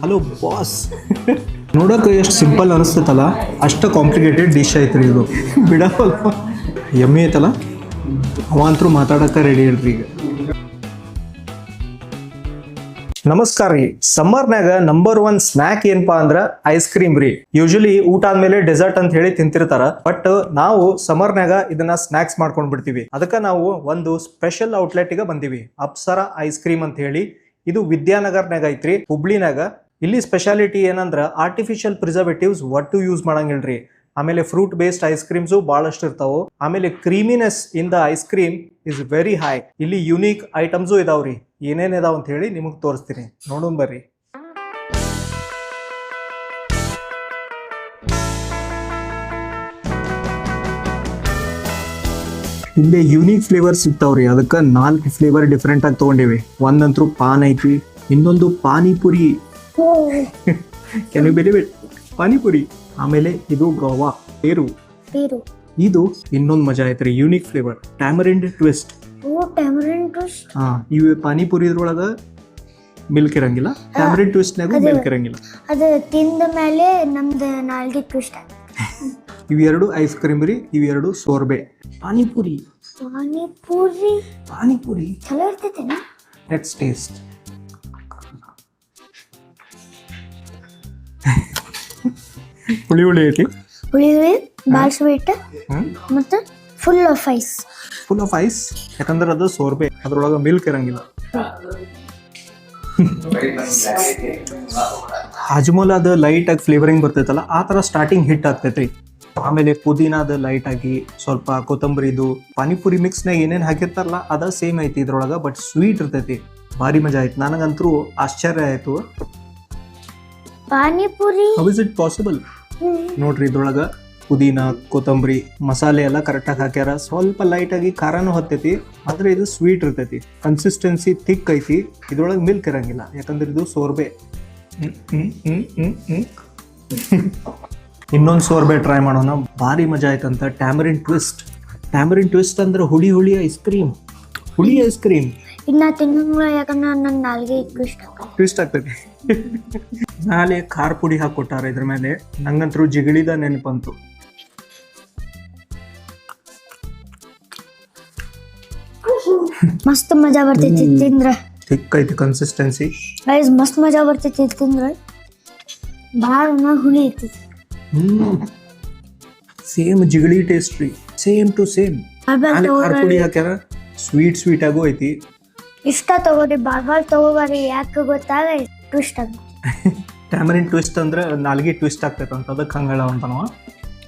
Hello boss. ನೋಡೋಕೆ ಎಷ್ಟು simple ಅನಿಸ್ತೈತಲ್ಲ ಅಷ್ಟು ಕಾಂಪ್ಲಿಕೇಟೆಡ್ ಡಿಶ್ ಐತ್ರಿ ಇದು. ಬಿಡಲ್ಲ, ಯಮ್ಮಿ ಐತಲ್ಲ. ಅವಂತರೂ ಮಾತಾಡೋಕೆ ರೆಡಿ ಇಲ್ರಿ ಈಗ. ನಮಸ್ಕಾರ ರೀ. ಸಮ್ಮರ್ನಾಗ ನಂಬರ್ 1 ಸ್ನ್ಯಾಕ್ ಏನಪ್ಪಾ ಅಂದ್ರ ಐಸ್ ಕ್ರೀಮ್ ರೀ. ಯೂಶಲಿ ಊಟ ಆದ್ಮೇಲೆ ಡೆಸರ್ಟ್ ಅಂತ ಹೇಳಿ ತಿಂತಿರ್ತಾರ, ಬಟ್ ನಾವು ಸಮ್ಮರ್ನಾಗ ಇದನ್ನ ಸ್ನ್ಯಾಕ್ಸ್ ಮಾಡ್ಕೊಂಡ್ ಬಿಡ್ತೀವಿ. ಅದಕ್ಕ ನಾವು ಒಂದು ಸ್ಪೆಷಲ್ ಔಟ್ಲೆಟ್ ಗೆ ಬಂದಿವಿ, ಅಪ್ಸರಾ ಐಸ್ ಕ್ರೀಮ್ ಅಂತ ಹೇಳಿ. ಇದು ವಿದ್ಯಾನಗರ್ನಾಗ ಐತ್ರಿ, ಹುಬ್ಳಿನಾಗ. ಇಲ್ಲಿ ಸ್ಪೆಷಾಲಿಟಿ ಏನಂದ್ರ ಆರ್ಟಿಫಿಷಿಯಲ್ ಪ್ರಿಸರ್ವೇಟಿವ್ಸ್ ಒಟ್ಟು ಯೂಸ್ ಮಾಡಂಗಿಲ್ರಿ. ಆಮೇಲೆ ಫ್ರೂಟ್ ಬೇಸ್ಡ್ ಐಸ್ ಕ್ರೀಮ್ಸು ಬಹಳಷ್ಟು ಇರ್ತಾವು. ಆಮೇಲೆ creaminess in the ice cream is very high. ಇಲ್ಲಿ ಯುನೀಕ್ ಐಟಮ್ಸು ಇದಾವ್ರಿ. ಏನೇನ್ ಇದಾವ ಅಂತ ಹೇಳಿ ನಿಮಗ್ ತೋರಿಸ್ತೀನಿ, ನೋಡೋಣ ಬರ್ರಿ. ಇಲ್ಲಿ ಯೂನಿಕ್ ಫ್ಲೇವರ್ ಸಿಗ್ತಾವ್ರಿ. ಅದಕ್ಕೆ 4 ಫ್ಲೇವರ್ ಡಿಫ್ರೆಂಟ್ ಆಗಿ ತಗೊಂಡಿವಿ. ಒಂದಂತರೂ ಪಾನ್ ಐತಿ, ಇನ್ನೊಂದು panipuri. Can you believe it? Panipuri. ಆಮೇಲೆ ಇದು ಗೋವಾ ಪೇರು. ಇದು ಇನ್ನೊಂದು ಮಜಾ ಐತ್ರಿ, ಯೂನಿಕ್ ಫ್ಲೇವರ್ ಟ್ಯಾಮರಿಂಡ್ ಟ್ವಿಸ್ಟ್. ಹಾ, ಇವು ಪಾನಿಪುರಿ ಇದ್ರೊಳಗ ಮಿಲ್ಕ್ ಇರಂಗಿಲ್ಲ, ಟ್ಯಾಮರಿಂಡ್ ಟ್ವಿಸ್ಟ್ ನಾಗ ಮಿಲ್ಕ್ ಇರಂಗಿಲ್ಲ. ಅದು ತಿಂದ ಮೇಲೆ ನಮ್ದು ನಾಲ್ಗೆ ಟ್ವಿಸ್ಟ್. ಇವೆರಡು ಐಸ್ ಕ್ರೀಮ್ ರೀ, ಇವೆರಡು ಸೋರ್ಬೆ. ಪಾನಿಪುರಿ ಚಲೋ ಇರ್ತೈತೇನ? Let's taste. ಹುಳಿ ಐತಿ, ಭಾಳ ಸ್ವೀಟ್ ಮತ್ತು ಫುಲ್ ಆಫ್ ಐಸ್. ಯಾಕಂದ್ರೆ ಅದು ಸೋರ್ಬೆ, ಅದ್ರೊಳಗ ಮಿಲ್ಕ್ ಇರಂಗಿಲ್ಲ. ಹಾಜ್ಮೋಲ್ ಅದು ಲೈಟ್ ಆಗಿ ಫ್ಲೇವರಿಂಗ್ ಬರ್ತೈತಲ್ಲ, ಆ ತರ ಸ್ಟಾರ್ಟಿಂಗ್ ಹಿಟ್ ಆಗ್ತೈತಿ. ಆಮೇಲೆ ಪುದೀನಾದ ಲೈಟ್ ಆಗಿ ಸ್ವಲ್ಪ ಕೊತ್ತಂಬರಿದು ಪಾನಿಪುರಿ ಮಿಕ್ಸ್ನಾಗ ಏನೇನು ಹಾಕಿರ್ತಾರಲ್ಲ ಅದ ಸೇಮ್ ಐತಿ ಇದ್ರೊಳಗ, ಬಟ್ ಸ್ವೀಟ್ ಇರ್ತೈತಿ. ಭಾರಿ ಮಜಾ ಆಯ್ತು. ನನಗಂತರೂ ಆಶ್ಚರ್ಯ ಆಯ್ತು. Panipuri how is it possible? ನೋಡ್ರಿ, ಇದ್ರೊಳಗ ಪುದೀನಾ ಕೊತ್ತಂಬರಿ ಮಸಾಲೆ ಎಲ್ಲ ಕರೆಕ್ಟಾಗಿ ಹಾಕ್ಯಾರ. ಸ್ವಲ್ಪ ಲೈಟ್ ಆಗಿ ಖಾರನೂ ಹತ್ತೈತಿ, ಆದ್ರೆ ಇದು ಸ್ವೀಟ್ ಇರ್ತೈತಿ. ಕನ್ಸಿಸ್ಟೆನ್ಸಿ ಥಿಕ್ ಐತಿ. ಇದ್ರೊಳಗೆ ಮಿಲ್ಕ್ ಇರಂಗಿಲ್ಲ, ಯಾಕಂದ್ರೆ ಇದು ಸೋರ್ಬೆ. ಇನ್ನೊಂದು ಸೋರ್ಬೆ ಟ್ರೈ ಮಾಡೋಣ. ಭಾರಿ ಮಜಾ ಆಯ್ತಂತ. ಟ್ಯಾಮರಿಂಡ್ ಟ್ವಿಸ್ಟ್ ಅಂದ್ರೆ ಹುಳಿ ಐಸ್ ಕ್ರೀಮ್. ಇನ್ನ ತಿನ್ನಂಗಿಲ್ಲ, ಯಾಕಂದ್ರೆ ನನ್ನ ನಾಲ್ಗೆ ಟ್ವಿಸ್ಟ್ ಆಗ್ತೈತಿ. ನಾಳೆ ಖಾರ ಪುಡಿ ಹಾಕೊಟ್ಟಾರ ಇದ್ರ ಮೇಲೆ. ನಂಗಂತರೂ ಜಿಗಳಿದ ನೆನಪಂತು. ಮಸ್ತ್ ಮಜಾ ಬರ್ತೈತಿ ತಿಂದ್ರ. ಥಿಕ್ ಐತಿ ಕನ್ಸಿಸ್ಟೆನ್ಸಿ. ಮಸ್ತ್ ಮಜಾ ಬರ್ತೈತಿ ತಿಂದ್ರ. ಭಾಳ ಹುಳಿ ಐತಿ. ಸೇಮ್ ಜಿಗಳಿ ಟೇಸ್ಟ್ ರೀ, ಸೇಮ್ ಟು ಸೇಮ್. ಖಾರ ಪುಡಿ ಹಾಕ್ಯಾರ, ಸ್ವೀಟ್ ಆಗು ಐತಿ. ಇಷ್ಟ ತಗೋರಿ, ಭಾಳ ತಗೋಬಾರಿ. ಯಾಕೆ ಗೊತ್ತಾಗ ಟ್ವಿಸ್ಟ್ ಆಗ. ಟ್ಯಾಮರಿನ್ ಟ್ವಿಸ್ಟ್ ಅಂದ್ರೆ ನಾಲ್ಗೆ ಟ್ವಿಸ್ಟ್ ಆಗ್ತೈತೆ ಅಂತ, ಅದಕ್ಕೆ ಹಂಗ ಹೇಳವಂತನವ.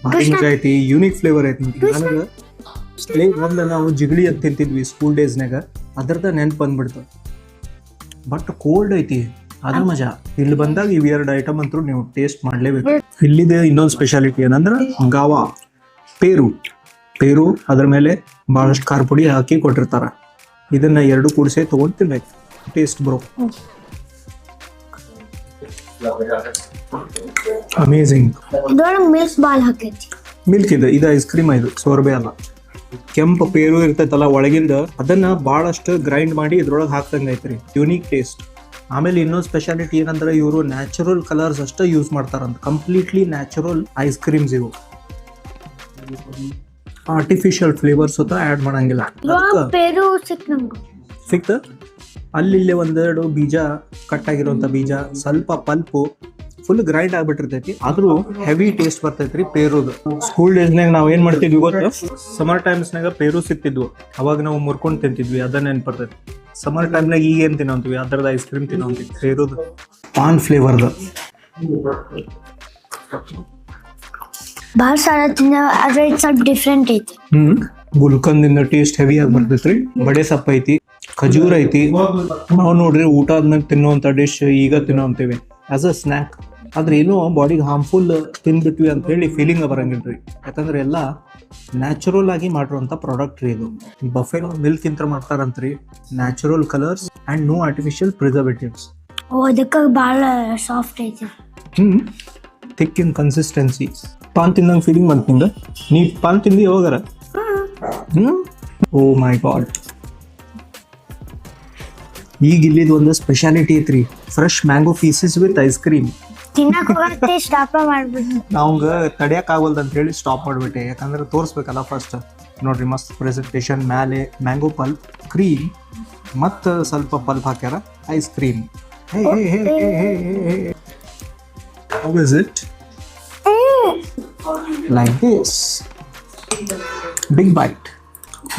ಭಾರಿ ಮಜಾ ಐತಿ, ಯೂನಿಕ್ ಫ್ಲೇವರ್ ಐತಿ. ನನಗೆ ಮೊದಲು ನಾವು ಜಿಗಳಿ ಅಂತ ತಿಂತಿದ್ವಿ ಸ್ಕೂಲ್ ಡೇಸ್ನಾಗ, ಅದ್ರದ ನೆನ್ಪು ಬಂದ್ಬಿಡ್ತು. ಬಟ್ ಕೋಲ್ಡ್ ಐತಿ, ಅದ ಮಜಾ. ಇಲ್ಲಿ ಬಂದಾಗ ಇವೆರಡು ಐಟಮ್ ಅಂತೂ ನೀವು ಟೇಸ್ಟ್ ಮಾಡ್ಲೇಬೇಕು. ಇಲ್ಲಿದೆ ಇನ್ನೊಂದು ಸ್ಪೆಷಾಲಿಟಿ ಏನಂದ್ರೆ ಗಾವಾ ಪೇರು. ಅದ್ರ ಮೇಲೆ ಬಹಳಷ್ಟು ಖಾರ ಪುಡಿ ಹಾಕಿ ಕೊಟ್ಟಿರ್ತಾರ. ಇದನ್ನ ಎರಡು ಕೂಡಿಸಿ ತಗೊಂಡು ತಿನ್ಬೇಕು. Taste bro, amazing. Milk ball ಹಾಕೈತಿ. ಮಿಲ್ಕ್ ಇದು ಐಸ್ ಕ್ರೀಮ್. ಇದು ಸೋರ್ಬೆ ಅಲ್ಲ. ಕೆಂಪು ಪೇರು ಇರ್ತೈತಲ್ಲ ಒಳಗಿಂದ, ಅದನ್ನ ಬಹಳಷ್ಟು ಗ್ರೈಂಡ್ ಮಾಡಿ ಇದ್ರೊಳಗೆ ಹಾಕ್ದಂಗ ಐತ್ರಿ. Unique taste. ಆಮೇಲೆ ಇನ್ನೊಂದು ಸ್ಪೆಷಾಲಿಟಿ ಏನಂದ್ರೆ ಇವರು ನ್ಯಾಚುರಲ್ ಕಲರ್ಸ್ ಅಷ್ಟೇ ಯೂಸ್ ಮಾಡ್ತಾರಂತ. ಕಂಪ್ಲೀಟ್ಲಿ ನ್ಯಾಚುರಲ್ ಐಸ್ ಕ್ರೀಮ್ಸ್ ಇವು. ಆರ್ಟಿಫಿಷಿಯಲ್ ಫ್ಲೇವರ್ಸ್ ಆ್ಯಡ್ ಮಾಡಂಗಿಲ್ಲ. ಸಿಕ್ತ ಅಲ್ಲಿ ಒಂದೆರಡು ಬೀಜ, ಕಟ್ ಆಗಿರುವಂತ ಬೀಜ, ಸ್ವಲ್ಪ ಪಲ್ಪು, ಫುಲ್ ಗ್ರೈಂಡ್ ಆಗ್ಬಿಟ್ಟಿರ್ತೈತಿ. ಆದ್ರೂ ಹೆವಿ ಟೇಸ್ಟ್ ಬರ್ತೈತ್ರಿ ಪೇರುದು. ಸ್ಕೂಲ್ ಡೇಸ್ನಾಗ ನಾವ್ ಏನ್ ಮಾಡ್ತಿದ್ವಿ ಗೊತ್ತ? ಸಮ್ಮರ್ ಟೈಮ್ಸ್ನಾಗ ಪೇರು ಸಿಕ್ತಿದ್ವು, ಅವಾಗ ನಾವು ಮುರ್ಕೊಂಡು ತಿಂತಿದ್ವಿ. ಅದನ್ನ ನೆನ್ಪರ್ತೈತಿ. ಸಮ್ಮರ್ ಟೈಮ್ನಾಗ ಈಗ ಏನ್ ತಿನ್ನೋಂತೀವಿ, ಅದರದ ಐಸ್ ಕ್ರೀಮ್ ತಿನ್ನೋಂತೀವಿ. ಪೇರುದು ಪಾನ್ ಫ್ಲೇವರ್ದು ಭಾಳ ಸಾಲ ತಿನ್ನ, ಆದ್ರೆ ಇದು ಸ್ವಲ್ಪ ಡಿಫ್ರೆಂಟ್ ಐತಿ. ಗುಲ್ಕಂದಿಂದ ಟೇಸ್ಟ್ ಹೆವಿ ಆಗಿ ಬರ್ತೈತ್ರಿ. ಬಡೆ ಸಪ್ಪ ಐತಿ, ಖಜೂರ್ ಐತಿ. ನಾವು ನೋಡ್ರಿ ಊಟ ಆದ್ಮೇಲೆ ತಿನ್ನುವಂತ ಡಿಶ್ ಈಗ ತಿನ್ನೋಂತೀವಿ ಆಸ್ ಅ ಸ್ನ್ಯಾಕ್. ಆದ್ರೆ ಏನೋ ಬಾಡಿಗೆ ಹಾರ್ಮ್ಫುಲ್ ತಿನ್ಬಿಟ್ವಿ ಅಂತ ಹೇಳಿ ಫೀಲಿಂಗ್ ಬರಂಗಿಲ್ರಿ. ಯಾಕಂದ್ರೆ ಎಲ್ಲ ನ್ಯಾಚುರಲ್ ಆಗಿ ಮಾಡಿರುವಂತ ಪ್ರಾಡಕ್ಟ್ ರೀ ಇದು. ಬಫೆಲೋ ಮಿಲ್ಕ್ ಇಂತ ಮಾಡ್ತಾರಂತ್ರಿ. Natural colours and no artificial preservatives. ಅದಕ್ಕೆ ಭಾಳ ಸಾಫ್ಟ್ ಐತಿ. Thick in consistency. ಪಾನ್ ತಿಂದಂಗೆ ಫೀಲಿಂಗ್ ಬಂತು ನಿಂಗೆ? ನೀ ಪಾನ್ ತಿಂದು ಯಾವಾಗಾರ? ಓ ಮೈ ಗಾಡ್, ಈಗ ಇಲ್ಲಿದ್ ಒಂದು ಸ್ಪೆಷಾಲಿಟಿ ಐತ್ರಿ, fresh mango pieces with ice cream. ತಿನ್ನಕ್ ಹೋಗತ್ತೆ ಸ್ಟಾಪ ಮಾಡ್ಬಿಟ್ಟು ನಾವಂಗ ತಡಿಯಕ್ ಆಗಲ್ದು ಅಂತ ಹೇಳಿ ಸ್ಟಾಪ್ ಮಾಡ್ಬಿಟ್ಟೆ, ಯಾಕಂದ್ರೆ ತೋರಿಸ್ಬೇಕಲ್ಲ ಫಸ್ಟ್. ನೋಡ್ರಿ ಮಸ್ತ್ ಪ್ರೆಸೆಂಟೇಶನ್, ಮ್ಯಾಲೆ ಮ್ಯಾಂಗೋ ಪಲ್ಪ್, ಕ್ರೀಮ್ ಮತ್ತು ಸ್ವಲ್ಪ ಪಲ್ಪ್ ಹಾಕ್ಯಾರ, ice cream. How is it? Like this. Big bite.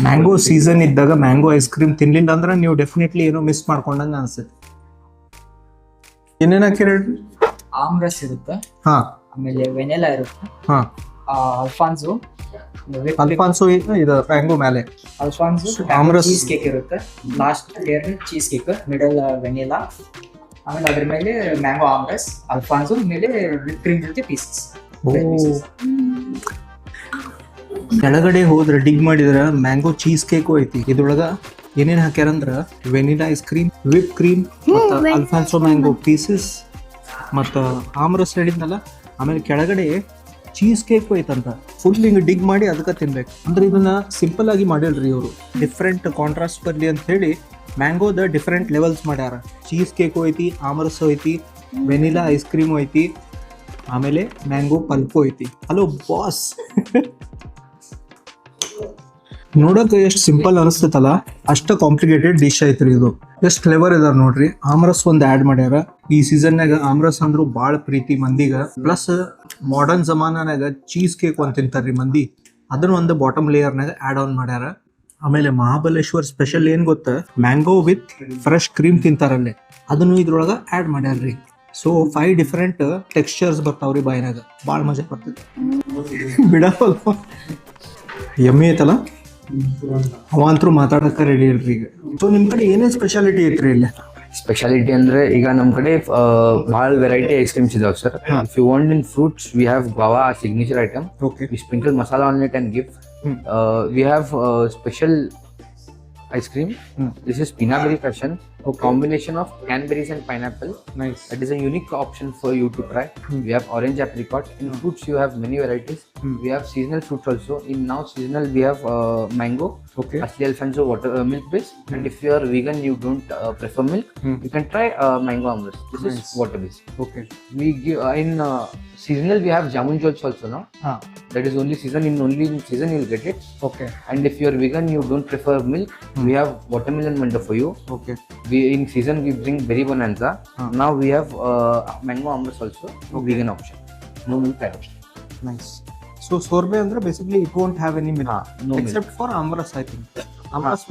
Mango season ಇದ್ದಾಗ ಮ್ಯಾಂಗೋ ಐಸ್ ಕ್ರೀಮ್ ತಿನ್ಲಿಲ್ಲ ಅಂದ್ರೆ ನೀವು ಡೆಫಿನೆಟ್ಲಿ ಏನೋ ಮಿಸ್ ಮಾಡ್ಕೊಂಡಂಗೆ ಅನ್ಸುತ್ತೆ. ಏನೇನು ಹಾಕಿರಿ? ಆಮ್ರಸ್ ಇರುತ್ತೆ, ಹಾ, ಆಮೇಲೆ ವೆನಿಲಾ ಇರುತ್ತೆ, ಹಾ, ಅಲ್ಫಾನ್ಸೋ ಅಲ್ಫಾನ್ಸೋ ಇದು ಮ್ಯಾಂಗೋ ಮೇಲೆ, ಆಮ್ರಸ್ ಚೀಸ್ ಕೇಕ್ ಇರುತ್ತೆ, last layer cheese cake, middle vanilla, ಆಮೇಲೆ ಅದ್ರ ಮೇಲೆ ಮ್ಯಾಂಗೋ ಆಮ್ರಸ್, ಅಲ್ಫಾನ್ಸೋ ಮೇಲೆ ವಿಪ್ ಕ್ರೀಮ್ ಜೊತೆ ಪೀಸಸ್. ಕೆಳಗಡೆ ಹೋದ್ರೆ ಡಿಗ್ ಮಾಡಿದ್ರ ಮ್ಯಾಂಗೋ ಚೀಸ್ ಕೇಕು ಐತಿ. ಇದ್ರೊಳಗ ಏನೇನ್ ಹಾಕ್ಯಾರಂದ್ರ vanilla ice cream, whip cream, ಮತ್ತು ಅಲ್ಫಾನ್ಸೋ ಮ್ಯಾಂಗೋ ಪೀಸಸ್, ಮತ್ತು ಆಮ್ರಸ್ ಹೇಳಿದ್ನಲ್ಲ. ಆಮೇಲೆ ಕೆಳಗಡೆ ಚೀಸ್ ಕೇಕು ಐತಂತ. ಫುಲ್ ಹಿಂಗೆ ಡಿಗ್ ಮಾಡಿ ಅದಕ್ಕೆ ತಿನ್ಬೇಕು. ಅಂದ್ರೆ ಇದನ್ನ ಸಿಂಪಲ್ ಆಗಿ ಮಾಡಿಲ್ರಿ ಇವರು, ಡಿಫ್ರೆಂಟ್ ಕಾಂಟ್ರಾಸ್ಟ್ ಬರ್ಲಿ ಅಂತ ಹೇಳಿ ಮ್ಯಾಂಗೋದ ಡಿಫ್ರೆಂಟ್ ಲೆವೆಲ್ಸ್ ಮಾಡ್ಯಾರ. ಚೀಸ್ ಕೇಕು ಐತಿ, ಆಮ್ರಸ್ ಐತಿ, ವೆನಿಲಾ ಐಸ್ ಕ್ರೀಮು ಐತಿ, ಆಮೇಲೆ ಮ್ಯಾಂಗೋ ಪಲ್ಪು ಐತಿ. Hello boss. ನೋಡೋಕೆ ಎಷ್ಟು ಸಿಂಪಲ್ ಅನಿಸ್ತೈತಲ್ಲ, ಅಷ್ಟು ಕಾಂಪ್ಲಿಕೇಟೆಡ್ ಡಿಶ್ ಐತ್ರಿ ಇದು. ಎಷ್ಟು ಫ್ಲೇವರ್ ಇದಾರೆ ನೋಡ್ರಿ. ಆಮ್ರಸ್ ಒಂದು ಆ್ಯಡ್ ಮಾಡ್ಯಾರ. ಈ ಸೀಸನ್ನಾಗ ಆಮ್ರಸ್ ಅಂದ್ರು ಭಾಳ ಪ್ರೀತಿ ಮಂದಿಗ. ಪ್ಲಸ್ ಮಾಡರ್ನ್ ಜಮಾನಾಗ ಚೀಸ್ ಕೇಕ್ ಒಂದು ತಿಂತಾರ್ರಿ ಮಂದಿ, ಅದನ್ನ ಒಂದು ಬಾಟಮ್ ಲೇಯರ್ನಾಗ ಆ್ಯಡ್ ಆನ್ ಮಾಡ್ಯಾರ. ಆಮೇಲೆ ಮಹಾಬಲೇಶ್ವರ್ ಸ್ಪೆಷಲ್ ಏನು ಗೊತ್ತಾ, ಮ್ಯಾಂಗೋ ವಿತ್ ಫ್ರೆಶ್ ಕ್ರೀಮ್ ತಿಂತಾರಲ್ಲೇ, ಅದನ್ನು ಇದ್ರೊಳಗೆ ಆ್ಯಡ್ ಮಾಡ್ಯಾರ್ರಿ. ಸೊ 5 ಡಿಫ್ರೆಂಟ್ ಟೆಕ್ಸ್ಚರ್ಸ್ ಬರ್ತಾವ್ರಿ ಬಾಯಿನಾಗ, ಭಾಳ ಮಜಾ ಬರ್ತೈತೆ. ಬಿಡಲ್ಲ, ಯಮ್ಮಿ ಐತಲ್ಲ, ಅವಂತರೂ ಮಾತಾಡಕ್ಕೆ ರೆಡಿ ಇಲ್ರಿ ಈಗ. ಸೊ ನಿಮ್ಮ ಕಡೆ ಏನೇನು ಸ್ಪೆಷಾಲಿಟಿ ಐತ್ರಿ ಇಲ್ಲಿ? ಸ್ಪೆಷಾಲಿಟಿ ಅಂದ್ರೆ ಈಗ ನಮ್ಮ ಕಡೆ ಭಾಳ ವೆರೈಟಿ ಐಸ್ ಕ್ರೀಮ್ಸ್ ಇದಾವೆ sir. If you want in fruits, we have guava, signature item. Okay. We sprinkle masala on it and give. We have special ice cream. This is peanut berry passion, a combination of cranberries and pineapple. Nice. That is a unique option for you to try. We have orange apricot. In fruits, you have many varieties. We have seasonal fruits also. In now seasonal, we have mango. Okay. Asli Alfonso water milk base. And if you are vegan, you don't prefer milk, you can try mango amrus. This is water base. Okay. We give in seasonal, we have jamun jolls also now. That is only season. Only in season you'll get it. Okay. And if you are vegan, you don't prefer milk, we have watermelon window for you. Okay. We in season we bring berry bonanza. Now we have mango amrus also. Vegan option. No milk type option. Nice. So sorbet andre basically it won't have any milk, no except for amrus, I think. Amrus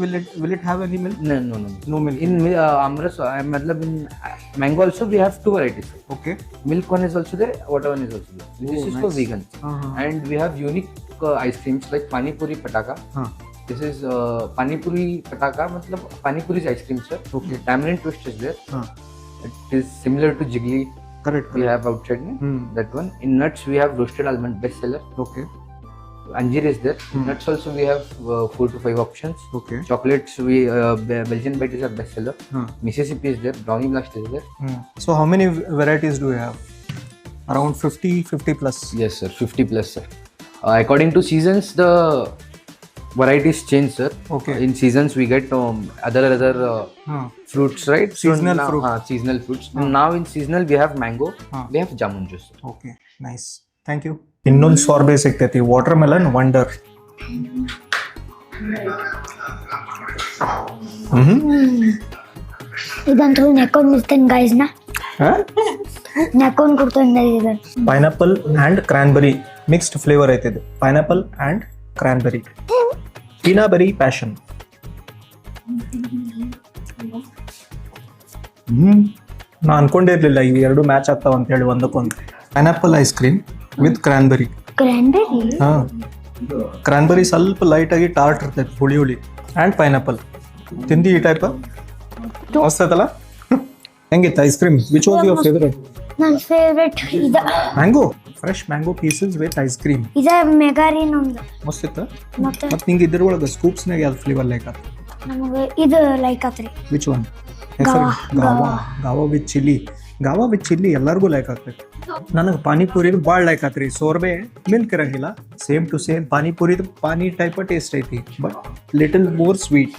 will it have any milk? No. No milk. In amrus, matlab in mango also we have 2 varieties. Okay. Milk one is also there, water one is also there. This is for vegan. And we have unique ice creams like pani puri pataka. This is pani puri pataka, matlab pani puri is ice cream sir. Okay. Tamarind twist is there. It is similar to jiggly. Correct. We have outside that one. In nuts we have roasted almond, best seller. Okay. Anjeer is there. Nuts also we have 4 to 5 options. Okay. Chocolates we Belgian bite is our best seller. Mississippi is there. Brownie blast is there. So how many varieties do you have? Around 50 plus. Yes sir, 50 plus sir. According to seasons the varieties change sir. Okay. In seasons we get other fruits, right? Seasonal now, fruit. Seasonal fruits. Now in seasonal we have mango. We have jamun juice. Okay. Nice. Thank you. ಇನ್ನೊಂದು ಸಾರ್ಬೆ ಸಿಗ್ತೈತಿ, water melon wonder. ಇದಂತೂ ನೆಕ್ಕೊಂಡ್ ಬಿಡ್ತೇನೆ ಗೈಸ್ನ, ನೆಕ್ಕೊಂಡ್ ಕೊಡ್ತೇನೆ. Pineapple and cranberry mixed flavour ಐತಿ ಇದು. Pineapple and cranberry, pina berry passion. ನಾ ಅನ್ಕೊಂಡಿರ್ಲಿಲ್ಲ ಇವು ಎರಡು ಮ್ಯಾಚ್ ಆಗ್ತಾವ ಅಂತ ಹೇಳಿ ಒಂದಕ್ಕೊಂದು. Pineapple ice cream with cranberry. Cranberry? ಹಾಂ, ಕ್ರಾನ್ಬೆರಿ ಸ್ವಲ್ಪ ಲೈಟ್ ಆಗಿ ಟಾರ್ಟ್ ಇರ್ತೈತಿ, ಹುಳಿ ಹುಳಿ. ಆ್ಯಂಡ್ ಪೈನಾಪಲ್ ತಿಂದಿ ಈ ಟೈಪ್ ಮಸ್ತ್ ಐತಲ್ಲ. ಹೆಂಗಿತ್ತು ice cream? Which was your favourite? ನನ್ನ ಫೇವ್ರೆಟ್ ಇದ mango, fresh mango pieces with ice cream. ಇದ ಮೆಗಾರಿನ್ ಒಂದು ಮಸ್ತ್ ಇತ್ತ. ಮತ್ತೆ ಮತ್ತು ನಿಂಗೆ ಇದ್ರೊಳಗೆ ಸ್ಕೂಪ್ಸ್ನಾಗ ಯಾವ್ದು ಫ್ಲೇವರ್ ಲೈಕ್ ಆತ? ನಮಗೆ ಇದು ಲೈಕ್ ಆತ್ರಿ. Which one? ಹೆಸರು guava with chilli. Guava with chilli ಎಲ್ಲರಿಗೂ ಲೈಕ್ ಆಗ್ತೈತಿ. ನನಗೆ ಪಾನಿಪುರಿ ಭಾಳ ಲೈಕ್ ಆತ್ರಿ. ಸೋರ್ಬೆ ಮಿಲ್ಕ್ ಇರಂಗಿಲ್ಲ, ಸೇಮ್ ಟು ಸೇಮ್ ಪಾನಿಪುರಿದು ಪಾನಿ ಟೈಪ್ ಟೇಸ್ಟ್ ಐತಿ, but little more sweet.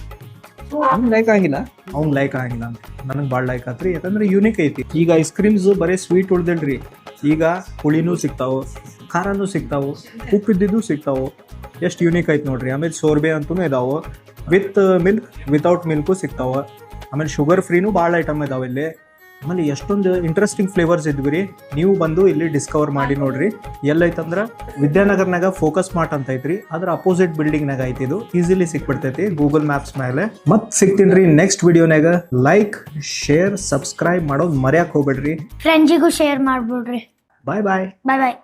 Like ಆಗಿಲ್ಲ. ಅವ್ನ್ ಲೈಕ್ ಆಗಿಲ್ಲ ಅಂತ ನನಗೆ ಭಾಳ ಲೈಕ್ ಆತ್ರಿ, ಯಾಕಂದ್ರೆ ಯೂನಿಕ್ ಐತಿ. ಈಗ ಐಸ್ ಕ್ರೀಮ್ಸ್ ಬರೀ ಸ್ವೀಟ್ ಉಳ್ದಿಲ್ರಿ, ಈಗ ಹುಳಿನೂ ಸಿಗ್ತಾವು, ಖಾರನೂ ಸಿಗ್ತಾವು, ಉಪ್ಪಿದ್ದಿದ್ದು ಸಿಗ್ತಾವು. ಎಷ್ಟು ಯೂನಿಕ್ ಐತಿ ನೋಡ್ರಿ. ಆಮೇಲೆ ಸೋರ್ಬೆ ಅಂತೂ ಇದಾವೆ, ವಿತ್ ಮಿಲ್ಕ್ ವಿತೌಟ್ ಮಿಲ್ಕು ಸಿಗ್ತಾವೆ. ಆಮೇಲೆ ಶುಗರ್ ಫ್ರೀನೂ ಭಾಳ ಐಟಮ್ ಇದಾವೆ ಇಲ್ಲಿ. ಆಮೇಲೆ ಎಷ್ಟೊಂದು ಇಂಟ್ರೆಸ್ಟಿಂಗ್ ಫ್ಲೇವರ್ಸ್ ಇದ್ವಿ ರೀ. ನೀವು ಬಂದು ಇಲ್ಲಿ ಡಿಸ್ಕವರ್ ಮಾಡಿ ನೋಡ್ರಿ. ಎಲ್ಲೈತಂದ್ರೆ ವಿದ್ಯಾನಗರ್ನಾಗ ಫೋಕಸ್ ಮಾರ್ಟ್ ಅಂತ ಐತ್ರಿ, ಅದ್ರ ಅಪೋಸಿಟ್ ಬಿಲ್ಡಿಂಗ್ನಾಗ ಐತಿ. ಇದು ಈಸಿಲಿ ಸಿಕ್ಬಿಡ್ತೈತಿ ಗೂಗಲ್ ಮ್ಯಾಪ್ಸ್ ಮೇಲೆ. ಮತ್ ಸಿಗ್ತೀನಿ ನೆಕ್ಸ್ಟ್ ವಿಡಿಯೋನಾಗ. ಲೈಕ್, ಶೇರ್, ಸಬ್ಸ್ಕ್ರೈಬ್ ಮಾಡೋದು ಮರ್ಯಾಕ್ ಹೋಗ್ಬೇಡ್ರಿ. ಫ್ರೆಂಡ್ಸಿಗೂ ಶೇರ್ ಮಾಡ್ಬಿಡ್ರಿ. ಬಾಯ್ ಬಾಯ್. ಬಾಯ್ ಬಾಯ್.